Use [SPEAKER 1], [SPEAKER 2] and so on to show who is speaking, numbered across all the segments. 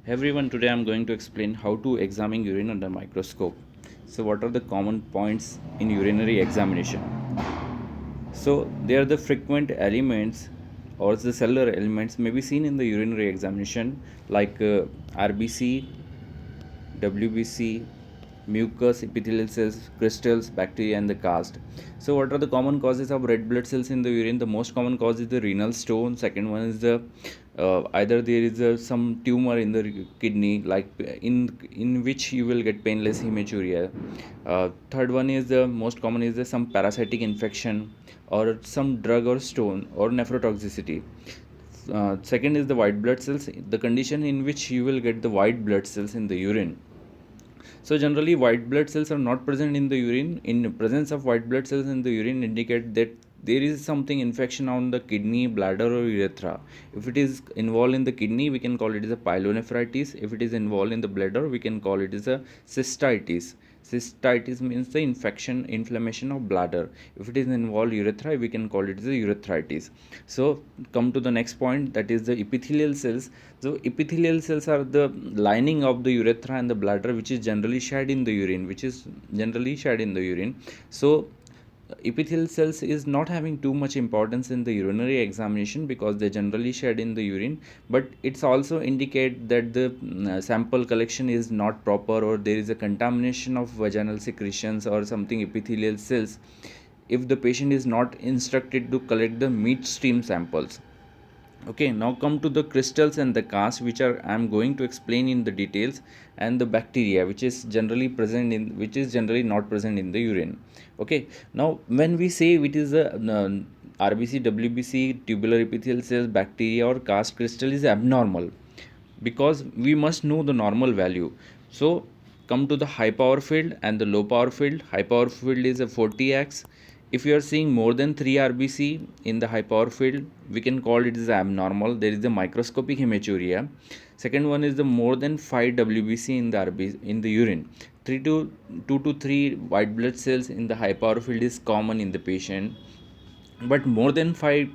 [SPEAKER 1] Everyone, today I'm going to explain how to examine urine under microscope. So, what are the common points in urinary examination? So, they are the frequent elements or the cellular elements may be seen in the urinary examination like RBC, WBC, mucus, epithelial cells, crystals, bacteria, and the cast. So, what are the common causes of red blood cells in the urine? The most common cause is the renal stone. Second one is the either there is some tumor in the kidney, like in which you will get painless hematuria. Third one is the most common is the some parasitic infection or some drug or stone or nephrotoxicity. Second is the white blood cells, the condition in which you will get the white blood cells in the urine. So generally white blood cells are not present in the urine. In presence of white blood cells in the urine indicate that there is something infection on the kidney, bladder or urethra. If it is involved in the kidney, we can call it as a pyelonephritis. If it is involved in the bladder, we can call it as a cystitis. Cystitis means the inflammation of bladder. If it is involved urethra, we can call it as a urethritis. So come to the next point, that is the epithelial cells. So epithelial cells are the lining of the urethra and the bladder, which is generally shed in the urine. So epithelial cells is not having too much importance in the urinary examination because they generally shed in the urine, but it's also indicate that the sample collection is not proper or there is a contamination of vaginal secretions or something epithelial cells if the patient is not instructed to collect the midstream samples. Okay, now come to the crystals and the cast, which are I am going to explain in the details, and the bacteria which is generally not present in the urine. Okay, now when we say it is a RBC, WBC, tubular epithelial cells, bacteria or cast crystal is abnormal, because we must know the normal value. So come to the high power field and the low power field. High power field is a 40x. If you are seeing more than 3 RBC in the high power field, we can call it as abnormal. There is the microscopic hematuria. Second one is the more than 5 WBC in the in the urine. 2 to 3 white blood cells in the high power field is common in the patient, but more than 5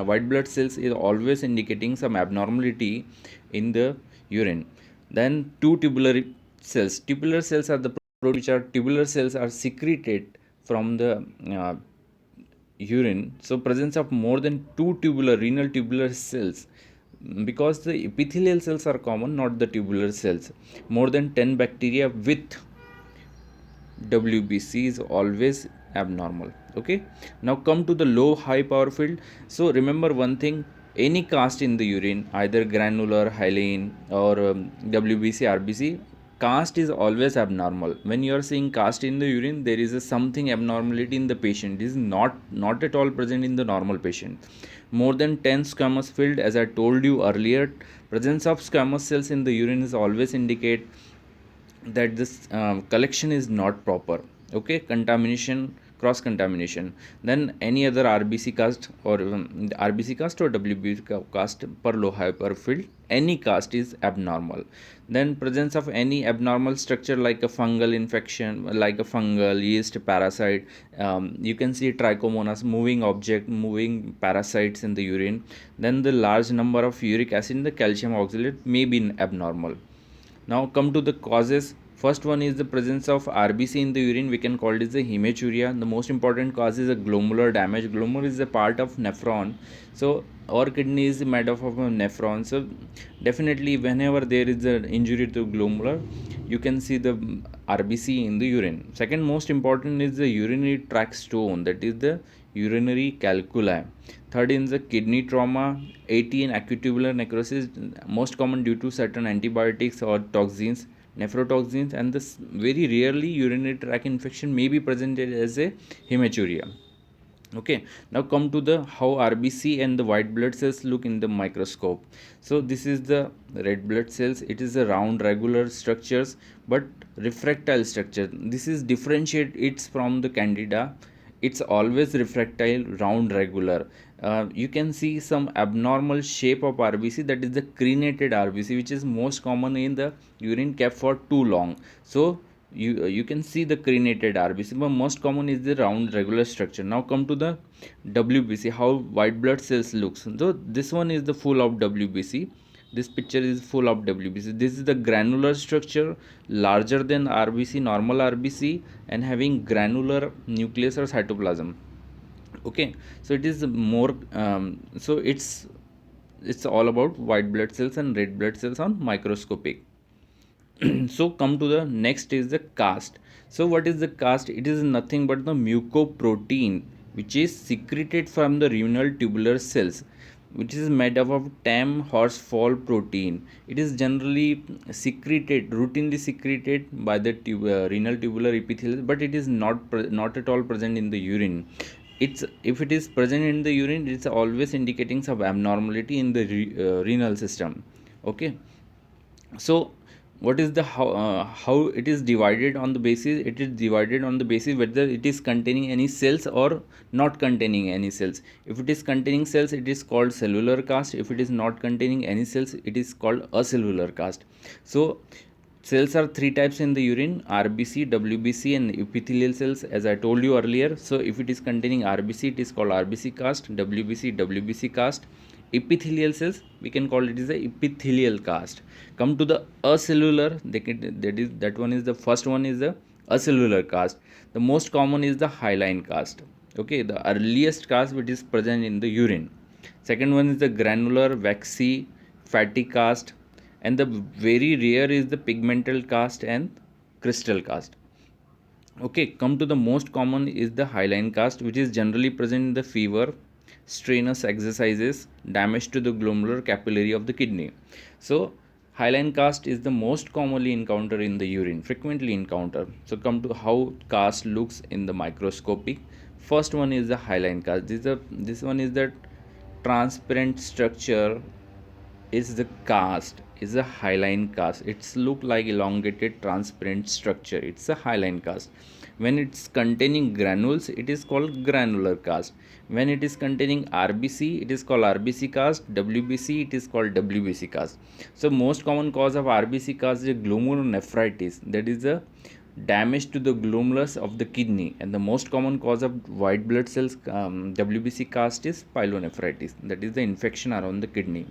[SPEAKER 1] white blood cells is always indicating some abnormality in the urine. Then two tubular cells are the which are tubular cells are secreted from the uh, urine. So presence of more than two renal tubular cells, because the epithelial cells are common, not the tubular cells. More than 10 bacteria with WBC is always abnormal. Okay, now come to the low high power field. So remember one thing, any cast in the urine, either granular, hyaline or WBC, RBC, cast is always abnormal. When you are seeing cast in the urine, there is a something abnormality in the patient. It is not at all present in the normal patient. More than 10 squamous field, as I told you earlier, presence of squamous cells in the urine is always indicate that this collection is not proper. Okay, contamination, cross contamination. Then any other RBC cast or RBC cast or WBC cast per low hyper field, any cast is abnormal. Then presence of any abnormal structure like a fungal infection, like a fungal yeast parasite. You can see trichomonas, moving object, moving parasites in the urine. Then the large number of uric acid in the calcium oxalate may be abnormal. Now come to the causes. First one is the presence of RBC in the urine. We can call it the hematuria. The most important cause is a glomerular damage. Glomerular is a part of nephron. So our kidney is made up of a nephron. So definitely whenever there is an injury to glomerular, you can see the RBC in the urine. Second most important is the urinary tract stone, that is the urinary calculi. Third is the kidney trauma. 18 acute tubular necrosis, most common due to certain antibiotics or toxins, nephrotoxins, and this very rarely urinary tract infection may be presented as a hematuria. Okay, now come to the how RBC and the white blood cells look in the microscope. So this is the red blood cells. It is a round regular structures but refractile structure. This is differentiate it's from the candida. It's always refractile, round regular. You can see some abnormal shape of RBC, that is the crenated RBC, which is most common in the urine kept for too long. So you can see the crenated RBC, but most common is the round regular structure. Now come to the WBC, how white blood cells looks. So this one is the full of WBC. This picture is full of WBC. This is the granular structure, larger than RBC, normal RBC, and having granular nucleus or cytoplasm. Okay, so it is more so it's all about white blood cells and red blood cells on microscopic. So come to the next is the cast. So what is the cast? It is nothing but the mucoprotein which is secreted from the renal tubular cells, which is made up of tam horsefall protein. It is generally routinely secreted by the renal tubular epithelium, but it is not at all present in the urine. It's if it is present in the urine, it's always indicating some abnormality in the renal system. Okay, so what is the how it is divided on the basis? It is divided on the basis whether it is containing any cells or not containing any cells. If it is containing cells, it is called cellular cast. If it is not containing any cells, it is called acellular cast. So cells are three types in the urine: RBC, WBC, and epithelial cells, as I told you earlier. So if it is containing RBC, it is called RBC cast. WBC, WBC cast. Epithelial cells, we can call it as a epithelial cast. Come to the acellular, that one is the first one is the acellular cast. The most common is the hyaline cast. Okay, the earliest cast which is present in the urine. Second one is the granular, waxy, fatty cast, and the very rare is the pigmental cast and crystal cast. Okay, come to the most common is the hyaline cast, which is generally present in the fever, strenuous exercises, damage to the glomerular capillary of the kidney. So hyaline cast is the most commonly encountered in the urine, frequently encountered. So come to how cast looks in the microscopic. First one is the hyaline cast. This one is the transparent structure is the cast, is a hyaline cast. It's look like elongated transparent structure. It's a hyaline cast. When it's containing granules, it is called granular cast. When it is containing RBC, it is called RBC cast. WBC, it is called WBC cast. So most common cause of RBC cast is glomerulonephritis. That is a damage to the glomerulus of the kidney, and the most common cause of white blood cells WBC cast is pyelonephritis. That is the infection around the kidney.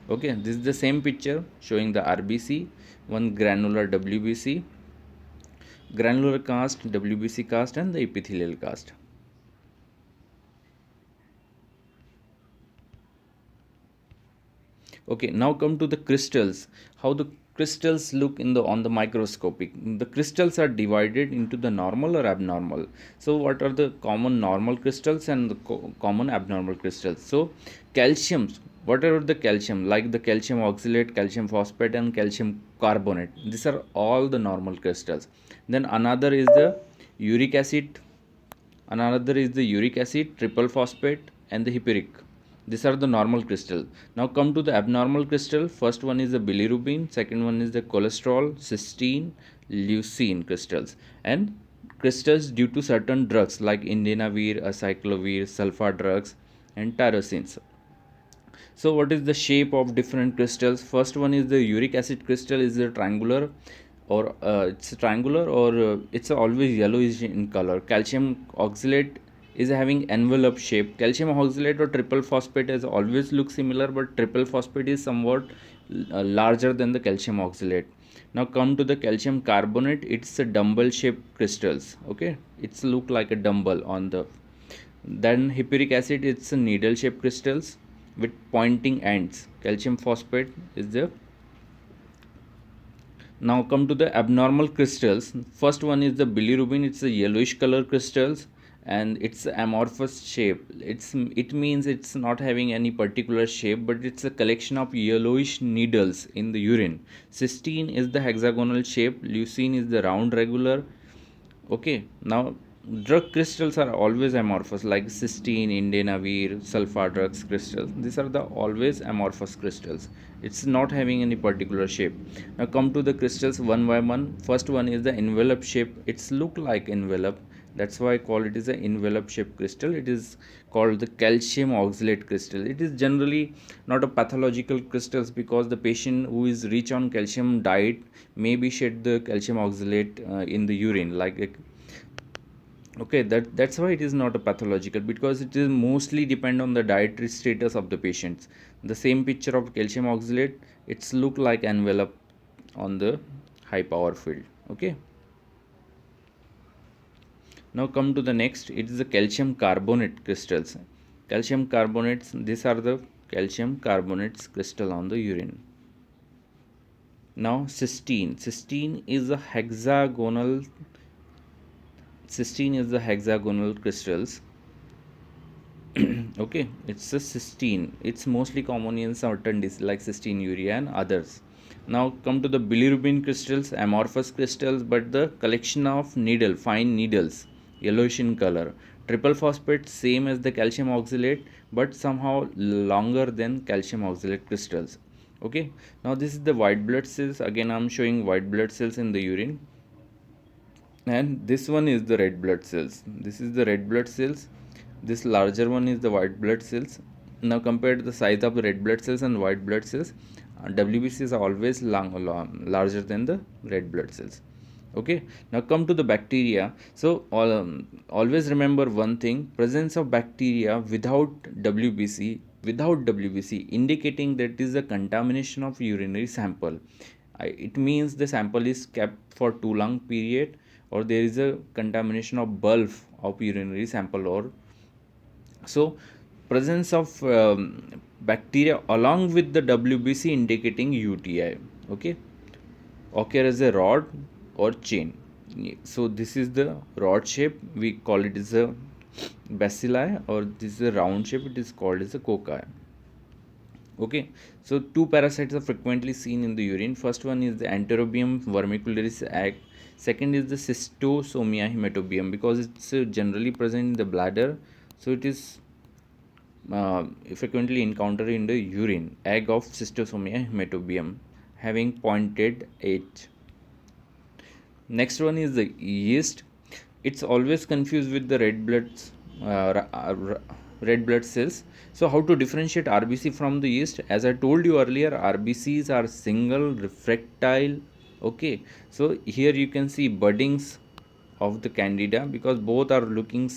[SPEAKER 1] Okay, this is the same picture showing the RBC, one granular WBC, granular cast, WBC cast, and the epithelial cast. Okay, now come to the crystals. How the crystals look in the on the microscopic. The crystals are divided into the normal or abnormal. So what are the common normal crystals and the common abnormal crystals? So calciums, whatever the calcium, like the calcium oxalate, calcium phosphate, and calcium carbonate, these are all the normal crystals. Then another is the uric acid, triple phosphate, and the hippuric. These are the normal crystal. Now come to the abnormal crystal. First one is the bilirubin, second one is the cholesterol, cysteine, leucine crystals, and crystals due to certain drugs like indinavir, acyclovir, sulfa drugs, and tyrosines. So what is the shape of different crystals? First one is the uric acid crystal, is a triangular, or it's always yellowish in color. Calcium oxalate is having envelope shape. Calcium oxalate or triple phosphate has always look similar, but triple phosphate is somewhat larger than the calcium oxalate. Now come to the calcium carbonate. It's a dumbbell shaped crystals. Okay, it's look like a dumbbell on the. Then hippuric acid, it's a needle shaped crystals with pointing ends. Calcium phosphate is the. Now come to the abnormal crystals. First one is the bilirubin. It's a yellowish color crystals, and it's amorphous shape. It means it's not having any particular shape, but it's a collection of yellowish needles in the urine. Cysteine is the hexagonal shape. Leucine is the round regular. Okay, now drug crystals are always amorphous, like cysteine, indinavir, sulfa drugs crystals. These are the always amorphous crystals. It's not having any particular shape. Now come to the crystals one by one. First one is the envelope shape. It's look like envelope. That's why I call it is an envelope shaped crystal. It is called the calcium oxalate crystal. It is generally not a pathological crystals, because the patient who is rich on calcium diet maybe shed the calcium oxalate in the urine, like Okay, that's why it is not a pathological, because it is mostly depend on the dietary status of the patients. The same picture of calcium oxalate, it's look like envelope on the high power field. Okay, now come to the next. It is the calcium carbonate crystals. Calcium carbonates, these are the calcium carbonates crystal on the urine. Now cystine is a hexagonal, crystals. Okay, it's a cystine. It's mostly common in certain diseases like cystine urea and others. Now come to the bilirubin crystals, amorphous crystals, but the collection of fine needles, yellowish in color. Triple phosphate, same as the calcium oxalate, but somehow longer than calcium oxalate crystals. Okay, now this is the white blood cells. Again, I'm showing white blood cells in the urine, and this one is the red blood cells. This is the red blood cells. This larger one is the white blood cells. Now compare the size of the red blood cells and white blood cells. WBC is always larger than the red blood cells. Okay, now come to the bacteria. So always remember one thing: presence of bacteria without WBC indicating that is a contamination of urinary sample. It means the sample is kept for too long period, or there is a contamination of bulk of urinary sample. Or so presence of bacteria along with the WBC indicating UTI. Okay, occur as a rod or chain. So this is the rod shape, we call it as a bacilli, or this is a round shape, it is called as a cocci. Okay, so two parasites are frequently seen in the urine. First one is the Enterobium vermicularis egg. Second is the Schistosomia hematobium, because it's generally present in the bladder, so it is frequently encountered in the urine. Egg of Schistosomia hematobium having pointed edge. Next one is the yeast. It's always confused with the red blood cells. So how to differentiate RBC from the yeast? As I told you earlier, RBCs are single refractile. Okay, so here you can see buddings of the candida, because both are looking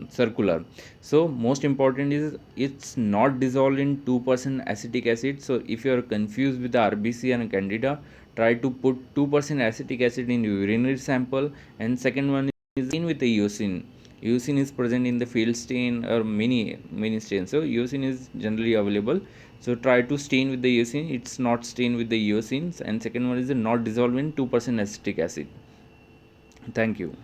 [SPEAKER 1] circular. So most important is it's not dissolved in 2% acetic acid. So if you are confused with the RBC and candida, try to put 2% acetic acid in urinary sample. And second one is in with the eosin. Eosin is present in the field stain or many stains. So eosin is generally available, so try to stain with the eosin. It's not stain with the eosins. And second one is not dissolved in 2% acetic acid. Thank you.